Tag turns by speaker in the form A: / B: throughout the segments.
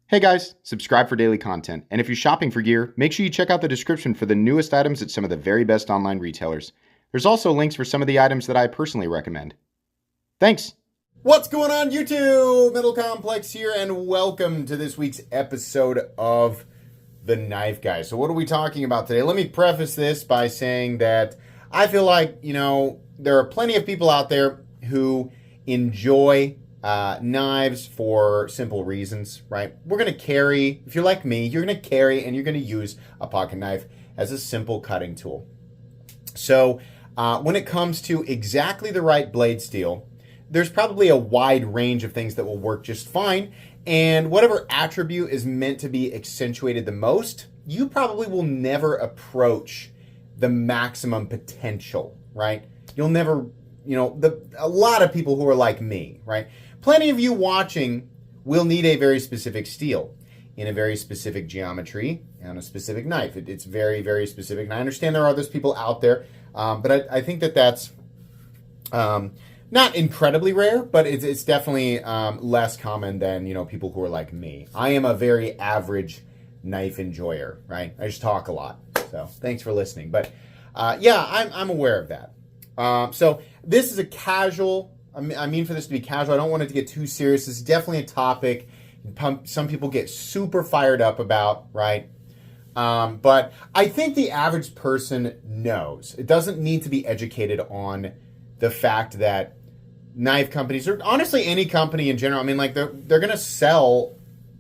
A: Hey guys, subscribe for daily content, and if you're shopping for gear, make sure you check out the description for the newest items at some of the very best online retailers. There's also links for some of the items that I personally recommend. Thanks!
B: What's going on, YouTube? Middle Complex here, and welcome to this week's episode of The Knife Guy. So what are we talking about today? Let me preface this by saying that I feel like, there are plenty of people out there who enjoy knives for simple reasons, right? We're going to carry, if you're like me, you're going to carry and you're going to use a pocket knife as a simple cutting tool. So when it comes to exactly the right blade steel, there's probably a wide range of things that will work just fine. And whatever attribute is meant to be accentuated the most, you probably will never approach the maximum potential, right? You'll never, a lot of people who are like me, right? Plenty of you watching will need a very specific steel in a very specific geometry and a specific knife. It's very, very specific. And I understand there are those people out there, but I think that that's not incredibly rare, but it's definitely less common than, people who are like me. I am a very average knife enjoyer, right? I just talk a lot. So thanks for listening. But I'm aware of that. So this is a casual, I mean for this to be casual. I don't want it to get too serious. This is definitely a topic some people get super fired up about, right? But I think the average person knows. It doesn't need to be educated on the fact that knife companies, or honestly any company in general, they're going to sell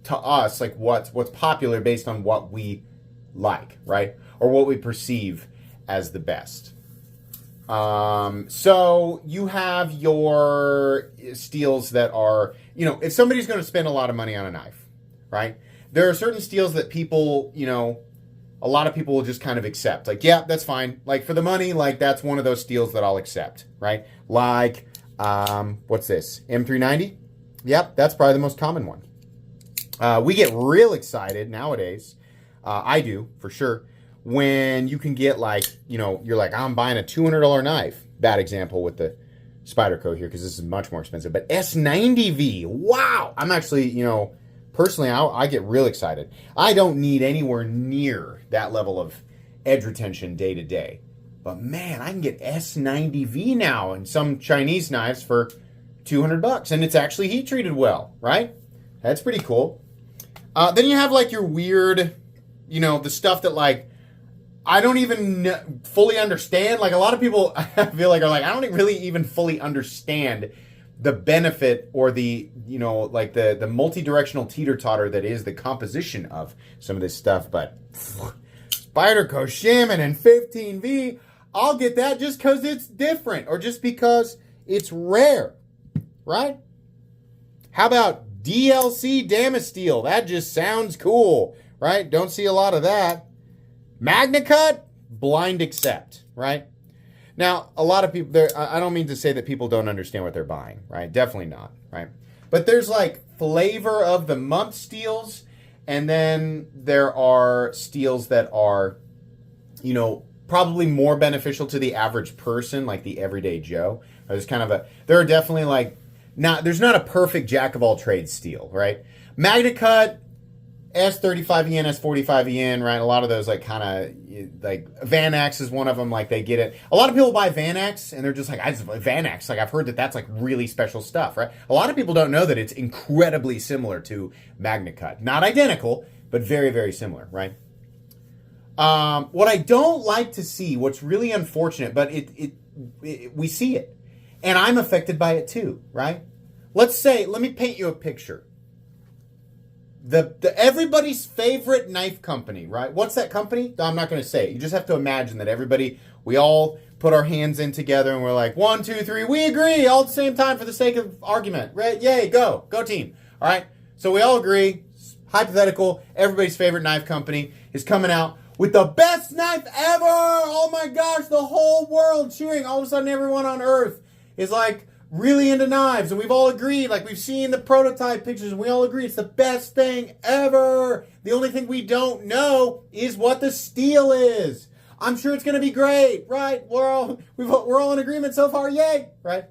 B: to us like what's popular based on what we like, right? Or what we perceive as the best. So you have your steels that are, if somebody's going to spend a lot of money on a knife, right? There are certain steels that people, a lot of people will just kind of accept. Like, yeah, that's fine. Like for the money, like that's one of those steels that I'll accept, right? Like, what's this? M390? Yep, that's probably the most common one. We get real excited nowadays. I do, for sure. When you can get like, you're like, I'm buying a $200 knife. Bad example with the Spyderco here because this is much more expensive. But S90V, wow! I'm actually, personally, I get real excited. I don't need anywhere near that level of edge retention day to day. But man, I can get S90V now and some Chinese knives for $200. And it's actually heat treated well, right? That's pretty cool. Then you have like your weird, the stuff that like, I don't even fully understand. Like a lot of people I feel like are like, I don't really even fully understand the benefit or the, the multi-directional teeter-totter that is the composition of some of this stuff. But Spyderco Shaman and 15V, I'll get that just because it's different or just because it's rare, right? How about DLC Damasteel? That just sounds cool, right? Don't see a lot of that. MagnaCut, blind accept, right? Now, a lot of people, I don't mean to say that people don't understand what they're buying, right? Definitely not, right? But there's like flavor of the month steels, and then there are steels that are, probably more beneficial to the average person, like the everyday Joe. There are definitely like, there's not a perfect jack of all trades steel, right? MagnaCut, S35EN, S45EN, right? A lot of those like kind of like Vanax is one of them. Like they get it. A lot of people buy Vanax and they're just like, Vanax. Like I've heard that that's like really special stuff, right? A lot of people don't know that it's incredibly similar to MagnaCut. Not identical, but very, very similar, right? What I don't like to see, what's really unfortunate, but we see it, and I'm affected by it too, right? Let me paint you a picture. The everybody's favorite knife company, right? What's that company? I'm not going to say it. You just have to imagine that we all put our hands in together and we're like, 1, 2, 3, we agree all at the same time for the sake of argument, right? Yay, go team. All right. So we all agree, hypothetical, everybody's favorite knife company is coming out with the best knife ever. Oh my gosh, the whole world cheering. All of a sudden everyone on earth is like, really into knives, and we've all agreed, like we've seen the prototype pictures, and we all agree it's the best thing ever. The only thing we don't know is what the steel is. I'm sure it's going to be great, right? We're all in agreement so far, yay, right?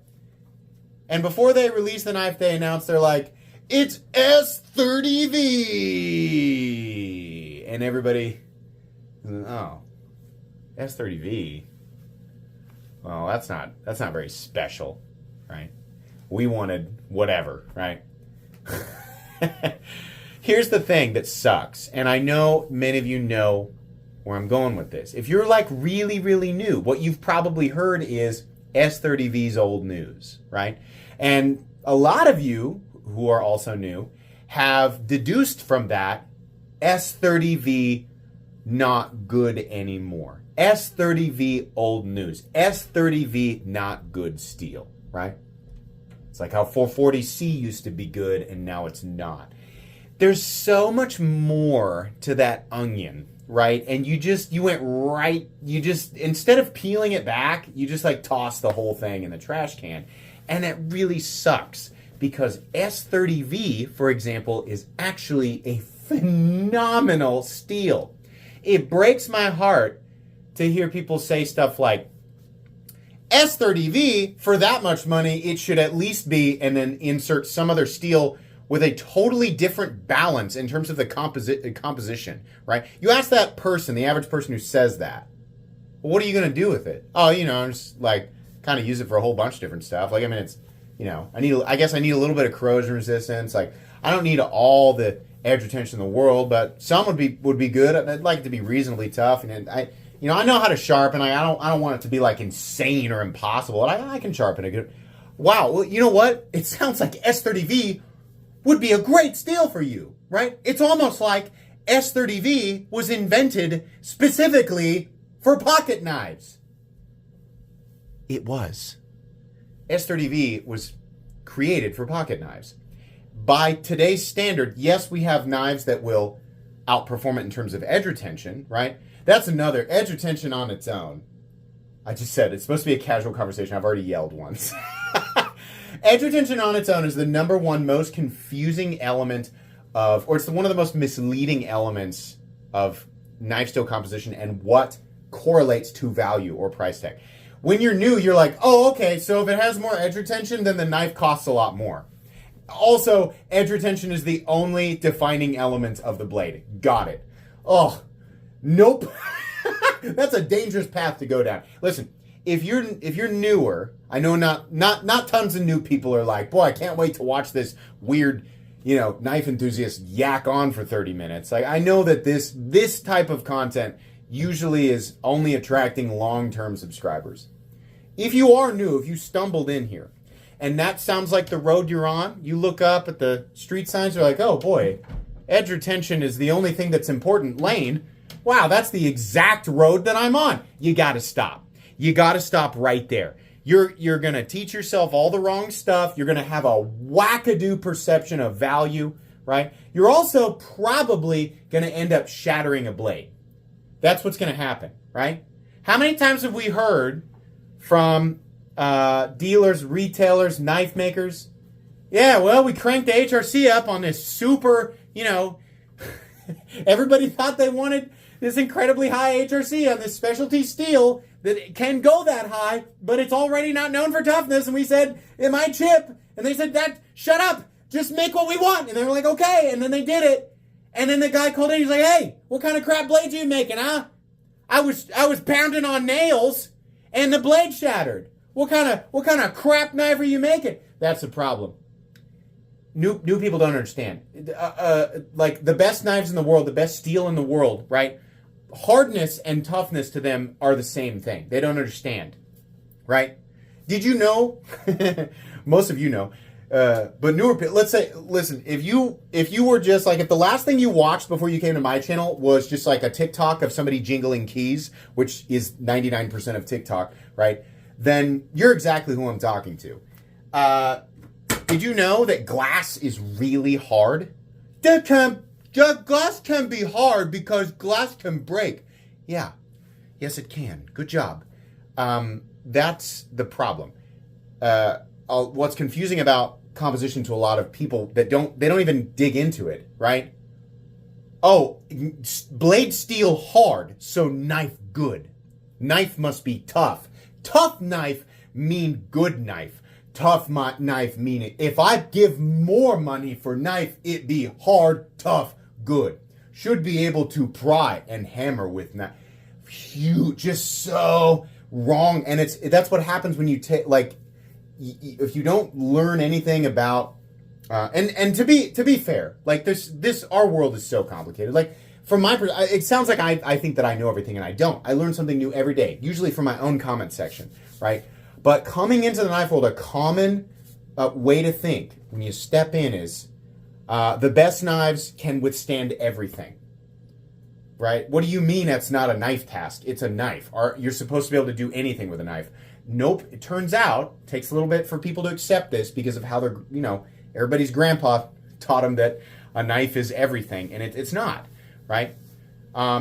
B: And before they release the knife, they announce they're like, It's S30V. And everybody, oh, S30V. Well, that's not very special, right? We wanted whatever, right? Here's the thing that sucks, and I know many of you know where I'm going with this. If you're like really, really new, what you've probably heard is S30V's old news, right? And a lot of you who are also new have deduced from that S30V not good anymore. S30V old news. S30V not good steel, right? It's like how 440C used to be good and now it's not. There's so much more to that onion, right? And you went right, instead of peeling it back, you just like toss the whole thing in the trash can. And that really sucks because S30V, for example, is actually a phenomenal steel. It breaks my heart to hear people say stuff like, S30V, for that much money, it should at least be, and then insert some other steel with a totally different balance in terms of the composition, right? You ask that person, the average person who says that, well, what are you going to do with it? Oh, I'm just like kind of use it for a whole bunch of different stuff. Like, I mean, it's, I guess I need a little bit of corrosion resistance. Like, I don't need all the edge retention in the world, but some would be good. I'd like it to be reasonably tough, and I know how to sharpen. I don't want it to be like insane or impossible. I can sharpen it good. Wow, well, you know what? It sounds like S30V would be a great steel for you, right? It's almost like S30V was invented specifically for pocket knives. It was. S30V was created for pocket knives. By today's standard, yes, we have knives that will outperform it in terms of edge retention, right? That's another edge retention on its own. I just said it's supposed to be a casual conversation. I've already yelled once. Edge retention on its own is the number one most confusing element of, or it's one of the most misleading elements of knife steel composition and what correlates to value or price tag. When you're new, you're like, oh, okay, so if it has more edge retention, then the knife costs a lot more. Also, edge retention is the only defining element of the blade. Got it. Oh, nope. That's a dangerous path to go down. Listen, if you're newer, I know not tons of new people are like, boy, I can't wait to watch this weird, knife enthusiast yak on for 30 minutes. Like, I know that this type of content usually is only attracting long-term subscribers. If you are new, if you stumbled in here, and that sounds like the road you're on, you look up at the street signs, you're like, oh boy, edge retention is the only thing that's important lane. Wow, that's the exact road that I'm on. You gotta stop. You gotta stop right there. You're gonna teach yourself all the wrong stuff. You're gonna have a wackadoo perception of value, right? You're also probably gonna end up shattering a blade. That's what's gonna happen, right? How many times have we heard from dealers, retailers, knife makers? Yeah, well, we cranked the HRC up on this super, everybody thought they wanted this incredibly high HRC on this specialty steel that can go that high, but it's already not known for toughness. And we said, it might chip. And they said, shut up, just make what we want. And they were like, okay. And then they did it. And then the guy called in, he's like, hey, what kind of crap blades are you making, huh? I was pounding on nails and the blade shattered. What kind of crap knife are you making? That's the problem. New people don't understand. Like the best knives in the world, the best steel in the world, right? Hardness and toughness to them are the same thing. They don't understand, right? Did you know? Most of you know, but newer people. Let's say, listen, if you were just like, if the last thing you watched before you came to my channel was just like a TikTok of somebody jingling keys, which is 99% of TikTok, right? Then you're exactly who I'm talking to. Did you know that glass is really hard? Glass can be hard because glass can break. Yeah. Yes, it can. Good job. That's the problem. What's confusing about composition to a lot of people that they don't even dig into it, right? Oh, blade steel hard, so knife good. Knife must be tough. Tough knife mean good knife. tough knife meaning if I give more money for knife, it be hard, tough, good. Should be able to pry and hammer with knife. Huge, just so wrong. And that's what happens when you take, like, if you don't learn anything about, and to be fair, like this our world is so complicated. Like from my perspective, it sounds like I think that I know everything, and I don't. I learn something new every day, usually from my own comment section, right? But coming into the knife world, a common way to think when you step in is the best knives can withstand everything. Right? What do you mean that's not a knife task? It's a knife. You're supposed to be able to do anything with a knife. Nope. It turns out, it takes a little bit for people to accept this because of how they're, everybody's grandpa taught them that a knife is everything, and it's not, right?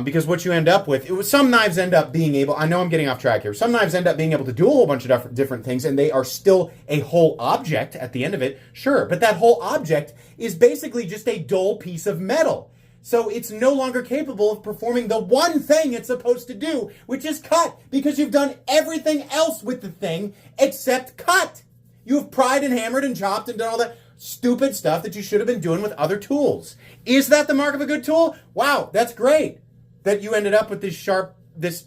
B: Because what you end up with, some knives end up being able, I know I'm getting off track here, some knives end up being able to do a whole bunch of different things, and they are still a whole object at the end of it, sure, but that whole object is basically just a dull piece of metal. So it's no longer capable of performing the one thing it's supposed to do, which is cut, because you've done everything else with the thing except cut. You've pried and hammered and chopped and done all that stupid stuff that you should have been doing with other tools. Is that the mark of a good tool? Wow, that's great that you ended up with this sharp, this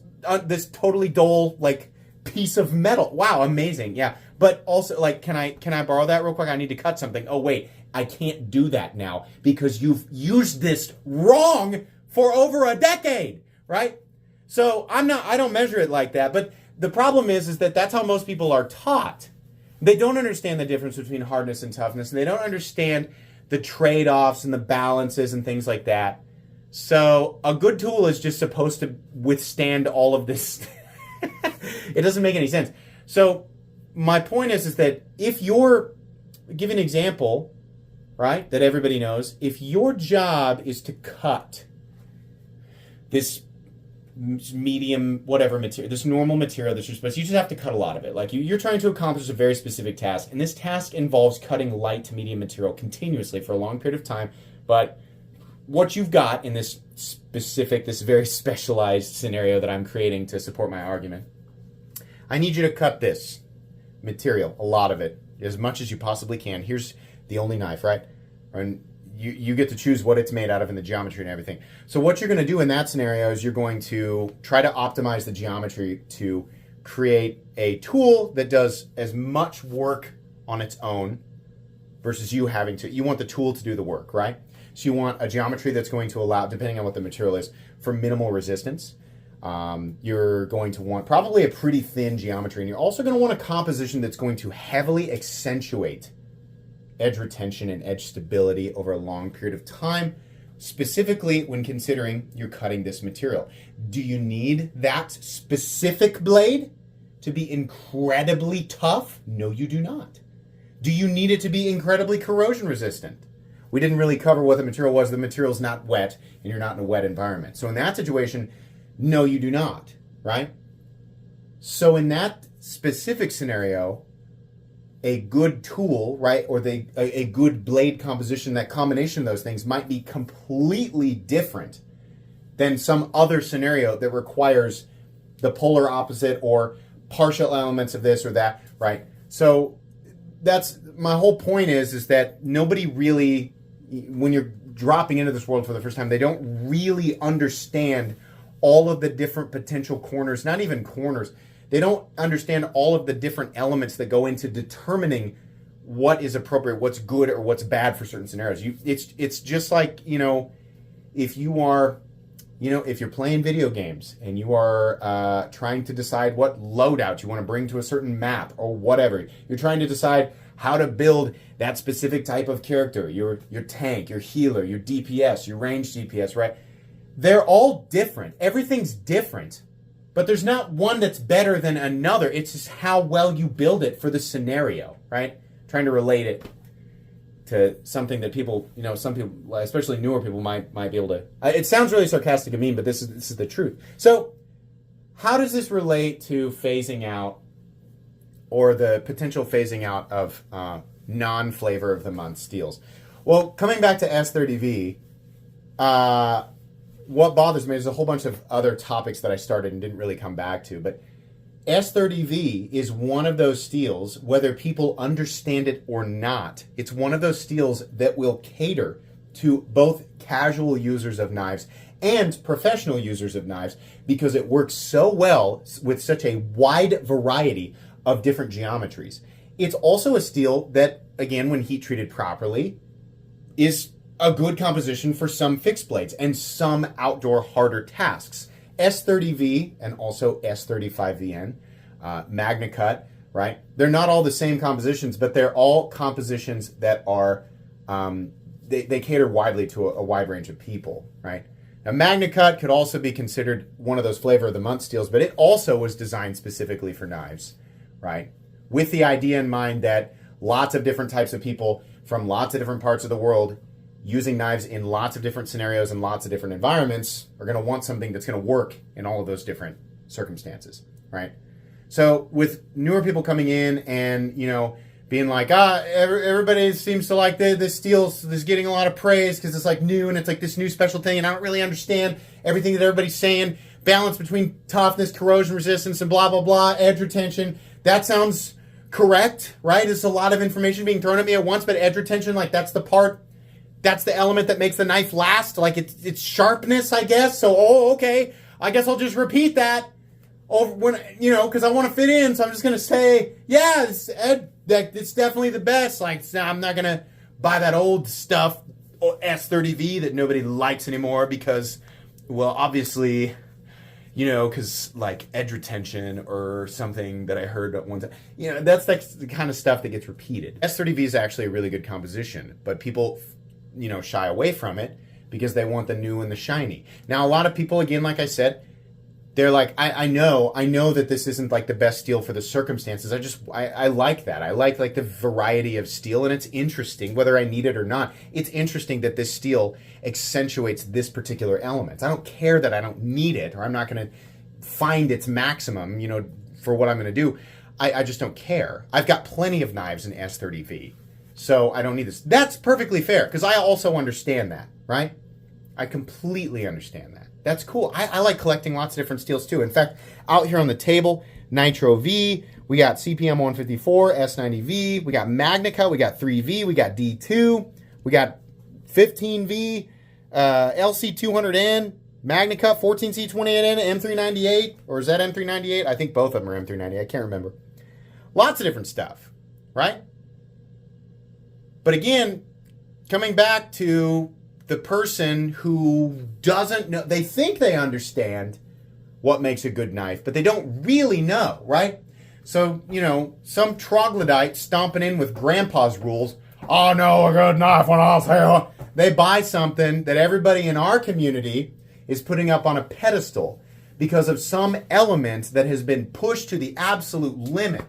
B: totally dull, like, piece of metal. Wow, amazing. Yeah, but also, like, can I borrow that real quick? I need to cut something. Oh wait, I can't do that now because you've used this wrong for over a decade, right? So I don't measure it like that, but the problem is that that's how most people are taught. They don't understand the difference between hardness and toughness, and they don't understand the trade-offs and the balances and things like that. So a good tool is just supposed to withstand all of this. It doesn't make any sense. So my point is that if you're, give an example, right, that everybody knows, if your job is to cut this medium, whatever material, this normal material that you're supposed to, you just have to cut a lot of it. Like you're trying to accomplish a very specific task, and this task involves cutting light to medium material continuously for a long period of time, but what you've got in this specific, this very specialized scenario that I'm creating to support my argument, I need you to cut this material, a lot of it, as much as you possibly can. Here's the only knife, right? And you get to choose what it's made out of and the geometry and everything. So what you're going to do in that scenario is you're going to try to optimize the geometry to create a tool that does as much work on its own versus you having to. You want the tool to do the work, right? So you want a geometry that's going to allow, depending on what the material is, for minimal resistance. You're going to want probably a pretty thin geometry, and you're also going to want a composition that's going to heavily accentuate edge retention and edge stability over a long period of time, specifically when considering you're cutting this material. Do you need that specific blade to be incredibly tough? No, you do not. Do you need it to be incredibly corrosion resistant? We didn't really cover what the material was. The material's not wet, and you're not in a wet environment. So in that situation, no, you do not, right? So in that specific scenario, a good tool, right, or a good blade composition, that combination of those things might be completely different than some other scenario that requires the polar opposite or partial elements of this or that, right? So that's my whole point is that nobody really, when you're dropping into this world for the first time, they don't really understand all of the different potential corners, not even corners. They don't understand all of the different elements that go into determining what is appropriate, what's good, or what's bad for certain scenarios. It's just like, if you are, if you're playing video games and you are trying to decide what loadout you want to bring to a certain map or whatever, you're trying to decide how to build that specific type of character, your tank, your healer, your DPS, your ranged DPS, right? They're all different. Everything's different. But there's not one that's better than another. It's just how well you build it for the scenario, right? Trying to relate it to something that people, some people, especially newer people, might be able to. It sounds really sarcastic and mean, but this is the truth. So, how does this relate to phasing out, or the potential phasing out of non-flavor of the month steels? Well, coming back to S30V, what bothers me is a whole bunch of other topics that I started and didn't really come back to, but S30V is one of those steels, whether people understand it or not, it's one of those steels that will cater to both casual users of knives and professional users of knives because it works so well with such a wide variety of different geometries. It's also a steel that, again, when heat treated properly, is a good composition for some fixed blades and some outdoor harder tasks. S30V and also S35VN, Magna Cut, right? They're not all the same compositions, but they're all compositions that are, they cater widely to a wide range of people, right? Now, Magna Cut could also be considered one of those flavor of the month steels, but it also was designed specifically for knives, right? With the idea in mind that lots of different types of people from lots of different parts of the world using knives in lots of different scenarios and lots of different environments are going to want something that's going to work in all of those different circumstances, right? So with newer people coming in and, being like, everybody seems to like this steel is getting a lot of praise because it's like new and it's like this new special thing and I don't really understand everything that everybody's saying, balance between toughness, corrosion resistance, and blah, blah, blah, edge retention. That sounds correct, right? There's a lot of information being thrown at me at once, but edge retention, like that's the element that makes the knife last, like it's sharpness, I guess. So, okay, I guess I'll just repeat that over when, because I want to fit in. So I'm just going to say, yeah, it's definitely the best. Like, I'm not going to buy that old stuff, S30V, that nobody likes anymore because, well, obviously, because like edge retention or something that I heard at one time, that's like the kind of stuff that gets repeated. S30V is actually a really good composition, but people, shy away from it because they want the new and the shiny. Now, a lot of people, again, like I said, they're like, I know that this isn't like the best steel for the circumstances. I like that. I like the variety of steel, and it's interesting whether I need it or not. It's interesting that this steel accentuates this particular element. I don't care that I don't need it or I'm not going to find its maximum, for what I'm going to do. I just don't care. I've got plenty of knives in S30V, so I don't need this. That's perfectly fair because I also understand that, right? I completely understand that. That's cool. I like collecting lots of different steels too. In fact, out here on the table, Nitro V, we got CPM 154, S90V, we got Magna Cut, we got 3V, we got D2, we got 15V, LC200N, Magna Cut 14C28N, M398, or is that M398? I think both of them are M398. I can't remember. Lots of different stuff, right? But again, coming back to the person who doesn't know, they think they understand what makes a good knife, but they don't really know, right? So, some troglodyte stomping in with grandpa's rules, oh no, a good knife when I'll say, they buy something that everybody in our community is putting up on a pedestal because of some element that has been pushed to the absolute limit.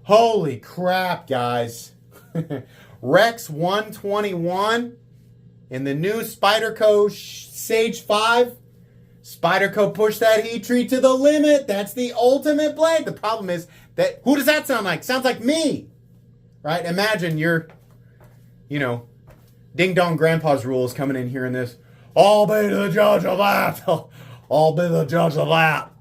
B: Holy crap, guys. Rex 121 in the new Spyderco Sage 5. Spyderco pushed that heat treat to the limit. That's the ultimate blade. The problem is that, who does that sound like? Sounds like me, right? Imagine you're, ding dong grandpa's rules coming in here in this. I'll be the judge of that. I'll be the judge of that.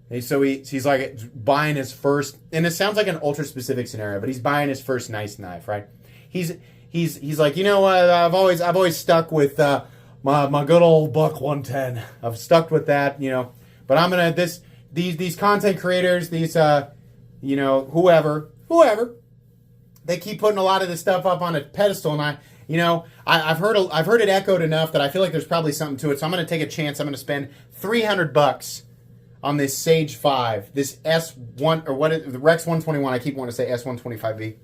B: And so he's like buying his first, and it sounds like an ultra specific scenario, but he's buying his first nice knife, right? He's like, what? I've always stuck with my good old Buck 110. I've stuck with that, But I'm gonna these content creators, these whoever, they keep putting a lot of this stuff up on a pedestal, and I've heard it echoed enough that I feel like there's probably something to it. So I'm gonna take a chance. I'm gonna spend $300 on this Sage 5, this S1 or what is the Rex 121. I keep wanting to say S125V.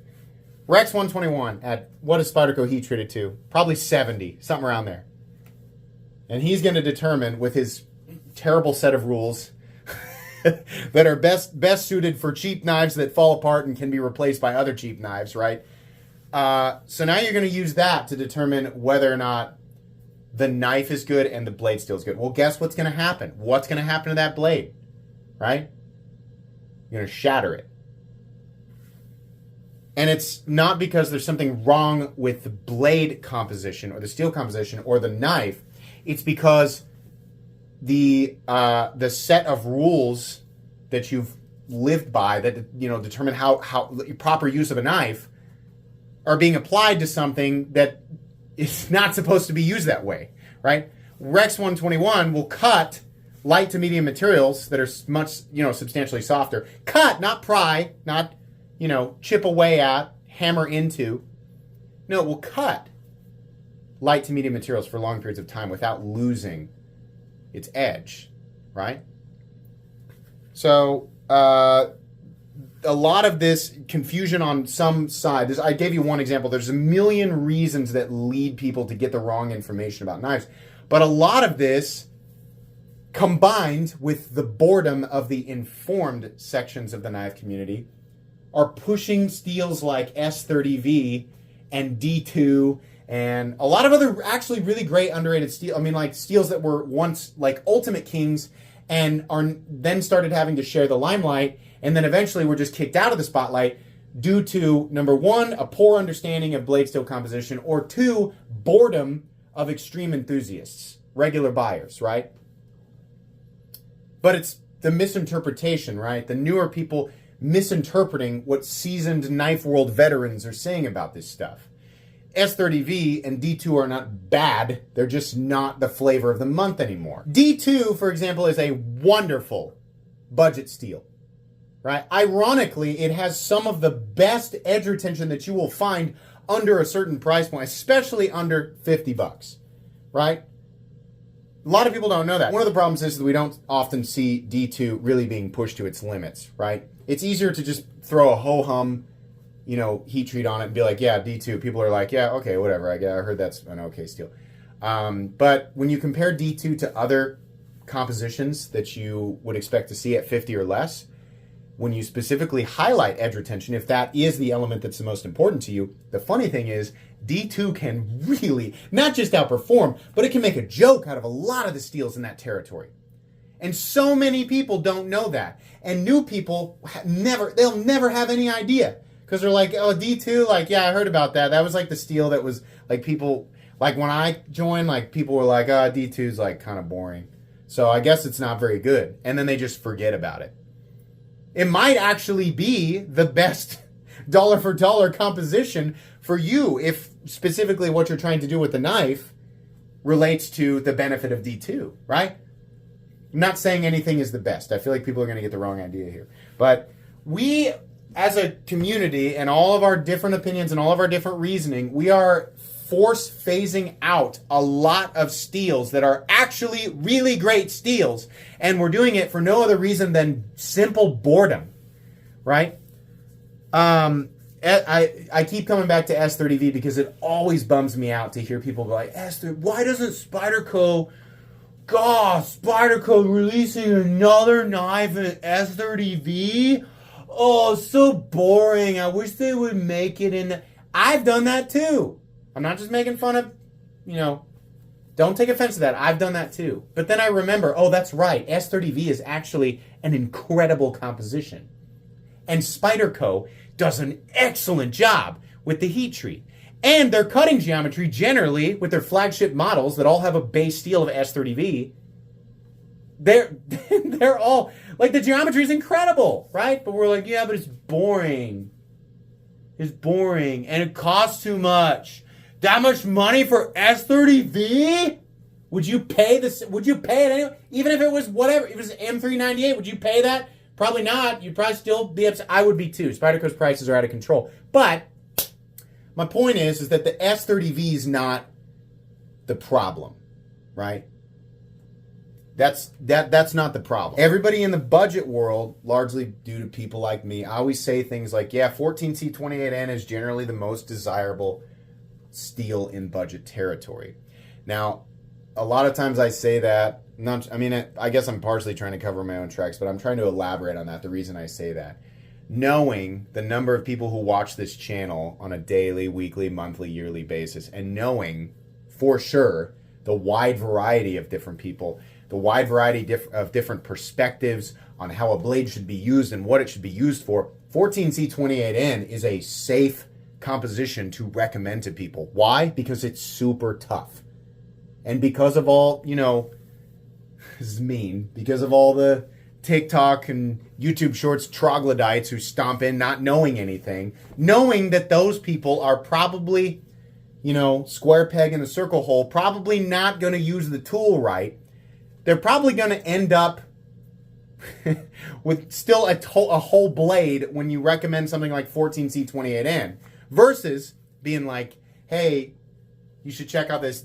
B: Rex 121 at what is Spyderco heat treated to? Probably 70, something around there. And he's going to determine with his terrible set of rules that are best suited for cheap knives that fall apart and can be replaced by other cheap knives, right? So now you're going to use that to determine whether or not the knife is good and the blade steel is good. Well, guess what's going to happen? What's going to happen to that blade, right? You're going to shatter it. And it's not because there's something wrong with the blade composition or the steel composition or the knife. It's because the set of rules that you've lived by that, determine how proper use of a knife are being applied to something that is not supposed to be used that way, right? Rex 121 will cut light to medium materials that are much, substantially softer. Cut, not pry, not, chip away at, hammer into. No, it will cut light to medium materials for long periods of time without losing its edge, right? So, a lot of this confusion on some side, I gave you one example. There's a million reasons that lead people to get the wrong information about knives. But a lot of this, combined with the boredom of the informed sections of the knife community, are pushing steels like S30V and D2 and a lot of other actually really great underrated steel. I mean, like steels that were once like ultimate kings and are then started having to share the limelight, and then eventually were just kicked out of the spotlight due to, number one, a poor understanding of blade steel composition, or two, boredom of extreme enthusiasts, regular buyers, right? But it's the misinterpretation, right? The newer people misinterpreting what seasoned knife world veterans are saying about this stuff. S30V and D2 are not bad. They're just not the flavor of the month anymore. D2, for example, is a wonderful budget steel, right? Ironically, it has some of the best edge retention that you will find under a certain price point, especially under $50, right? A lot of people don't know that. One of the problems is that we don't often see D2 really being pushed to its limits, right? It's easier to just throw a ho-hum, heat treat on it and be like, yeah, D2. People are like, yeah, okay, whatever. I heard that's an okay steel. But when you compare D2 to other compositions that you would expect to see at 50 or less, when you specifically highlight edge retention, if that is the element that's the most important to you, the funny thing is D2 can really not just outperform, but it can make a joke out of a lot of the steels in that territory. And so many people don't know that. And new people they'll never have any idea. Because they're like, oh, D2, like, yeah, I heard about that. That was like the steel that was, like, people, like, when I joined, like, people were like, oh, D2's, like, kind of boring. So I guess it's not very good. And then they just forget about it. It might actually be the best dollar for dollar composition for you if specifically what you're trying to do with the knife relates to the benefit of D2, right? I'm not saying anything is the best. I feel like people are going to get the wrong idea here. But we, as a community, and all of our different opinions and all of our different reasoning, we are force phasing out a lot of steels that are actually really great steels, and we're doing it for no other reason than simple boredom, right? I keep coming back to S30V because it always bums me out to hear people go like, why doesn't Spyderco releasing another knife in S30V? Oh, so boring. I wish they would make it in. I've done that too. I'm not just making fun of, don't take offense to that. I've done that too. But then I remember, oh, that's right. S30V is actually an incredible composition. And Spyderco does an excellent job with the heat treat. And their cutting geometry generally, with their flagship models that all have a base steel of S30V, they're all, like, the geometry is incredible, right? But we're like, yeah, but it's boring. It's boring, and it costs too much. That much money for S30V? Would you pay this? Would you pay it anyway? Even if it was whatever, if it was M398, would you pay that? Probably not. You'd probably still be upset. I would be too. Spyderco's prices are out of control. But my point is that the S30V is not the problem, right? That's not the problem. Everybody in the budget world, largely due to people like me, I always say things like, yeah, 14C28N is generally the most desirable steel in budget territory. Now, a lot of times I say that, I guess I'm partially trying to cover my own tracks, but I'm trying to elaborate on that, the reason I say that. Knowing the number of people who watch this channel on a daily, weekly, monthly, yearly basis, and knowing for sure the wide variety of different people, the wide variety of different perspectives on how a blade should be used and what it should be used for, 14C28N is a safe composition to recommend to people. Why? Because it's super tough. And because of all, this is mean, because of all the TikTok and YouTube Shorts troglodytes who stomp in not knowing anything, knowing that those people are probably, square peg in a circle hole, probably not going to use the tool right. They're probably going to end up with still a whole blade when you recommend something like 14C28N versus being like, hey, you should check out this,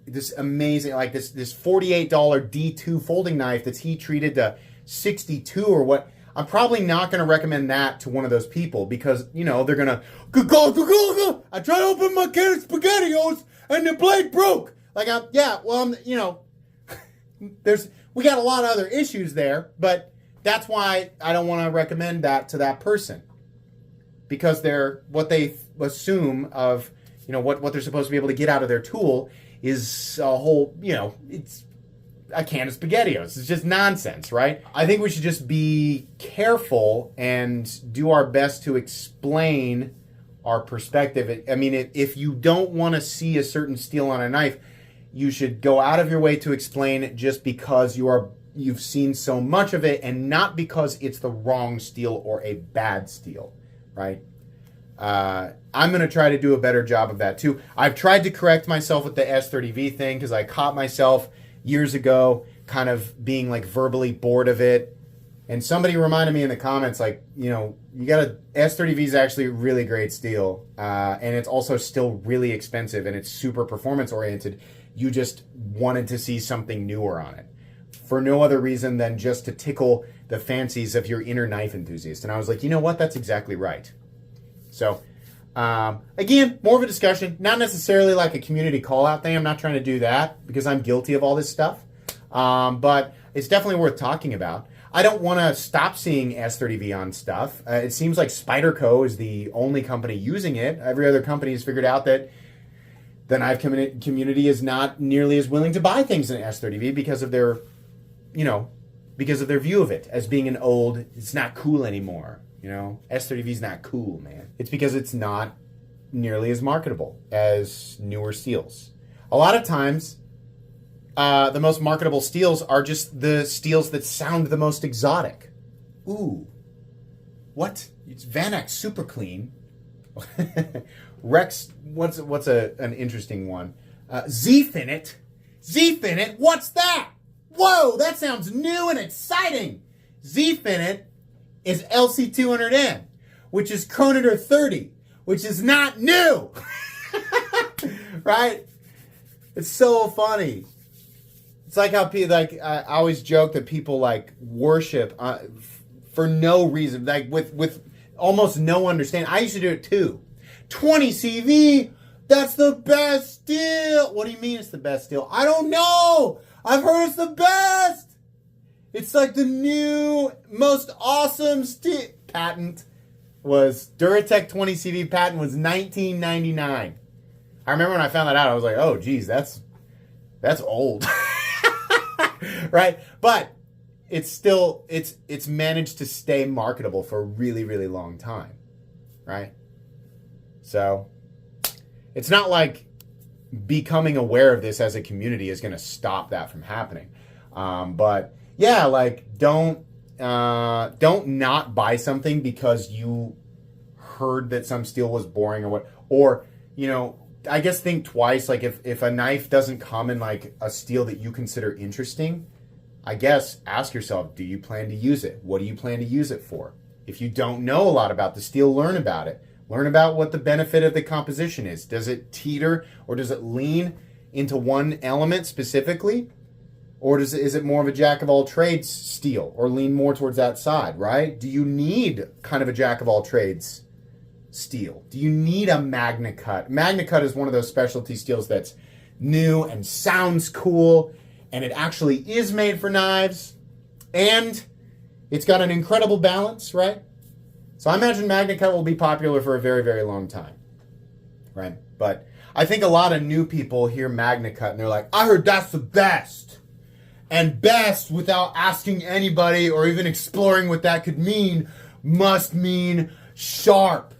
B: this amazing, like this $48 D2 folding knife that's heat treated to 62 or what. I'm probably not going to recommend that to one of those people because, they're going to, I tried to open my can of SpaghettiOs and the blade broke. Like, we got a lot of other issues there, but that's why I don't want to recommend that to that person because what they assume of, what they're supposed to be able to get out of their tool is a whole, it's a can of SpaghettiOs. It's just nonsense, right? I think we should just be careful and do our best to explain our perspective. I mean, if you don't want to see a certain steel on a knife, you should go out of your way to explain it just because you've seen so much of it and not because it's the wrong steel or a bad steel, right? I'm going to try to do a better job of that too. I've tried to correct myself with the S30V thing because I caught myself years ago kind of being like verbally bored of it. And somebody reminded me in the comments, like, S30V is actually a really great steel. And it's also still really expensive and it's super performance oriented. You just wanted to see something newer on it for no other reason than just to tickle the fancies of your inner knife enthusiast. And I was like, you know what? That's exactly right. So, again, more of a discussion, not necessarily like a community call out thing. I'm not trying to do that because I'm guilty of all this stuff. But it's definitely worth talking about. I don't want to stop seeing S30V on stuff. It seems like Spyderco is the only company using it. Every other company has figured out that the knife community is not nearly as willing to buy things in S30V because of their, because of their view of it as being it's not cool anymore. S30V is not cool, man. It's because it's not nearly as marketable as newer steels. A lot of times, the most marketable steels are just the steels that sound the most exotic. Ooh, what? It's Vanax Super Clean. Rex, what's an interesting one? Z-Finit. Z-Finit, what's that? Whoa, that sounds new and exciting. Z-Finit is LC200N, which is Chronometer 30, which is not new. Right? It's so funny. It's like how people, I always joke that people worship for no reason, with almost no understanding. I used to do it too. 20 CV, that's the best steel. What do you mean it's the best steel? I don't know. I've heard it's the best. It's like the new, most awesome steel. Patent was, Duratec 20 CV patent was $19.99. I remember when I found that out, I was like, oh, geez, that's old. Right? But it's still, it's managed to stay marketable for a really, really long time. Right? So, it's not like becoming aware of this as a community is going to stop that from happening. But yeah, don't not buy something because you heard that some steel was boring or what, or, I guess think twice. If a knife doesn't come in a steel that you consider interesting, I guess ask yourself, do you plan to use it? What do you plan to use it for? If you don't know a lot about the steel, learn about it. Learn about what the benefit of the composition is. Does it teeter or does it lean into one element specifically? Or is it more of a jack of all trades steel or lean more towards that side, right? Do you need kind of a jack of all trades steel? Do you need a Magna Cut? Magna Cut is one of those specialty steels that's new and sounds cool, and it actually is made for knives, and it's got an incredible balance, right? So I imagine Magna Cut will be popular for a very, very long time, right? But I think a lot of new people hear Magna Cut and they're like, I heard that's the best. And best, without asking anybody or even exploring what that could mean, must mean sharp.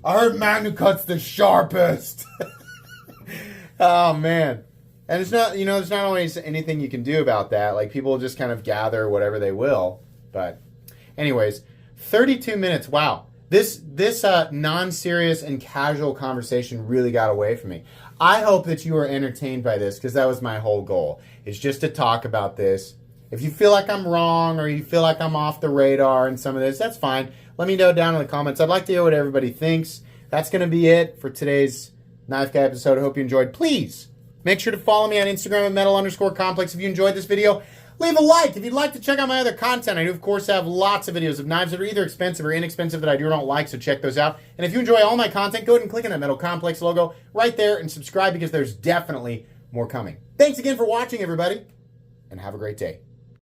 B: I heard Magna Cut's the sharpest. Oh, man. And it's not, there's not always anything you can do about that. Like, people just kind of gather whatever they will. But anyways, 32 minutes. Wow. This non-serious and casual conversation really got away from me. I hope that you were entertained by this, because that was my whole goal, is just to talk about this. If you feel like I'm wrong or you feel like I'm off the radar in some of this, that's fine. Let me know down in the comments. I'd like to hear what everybody thinks. That's going to be it for today's Knife Guy episode. I hope you enjoyed. Please make sure to follow me on Instagram at metal_complex. If you enjoyed this video, leave a like. If you'd like to check out my other content, I do, of course, have lots of videos of knives that are either expensive or inexpensive that I do or don't like, so check those out. And if you enjoy all my content, go ahead and click on that Metal Complex logo right there and subscribe, because there's definitely more coming. Thanks again for watching, everybody, and have a great day.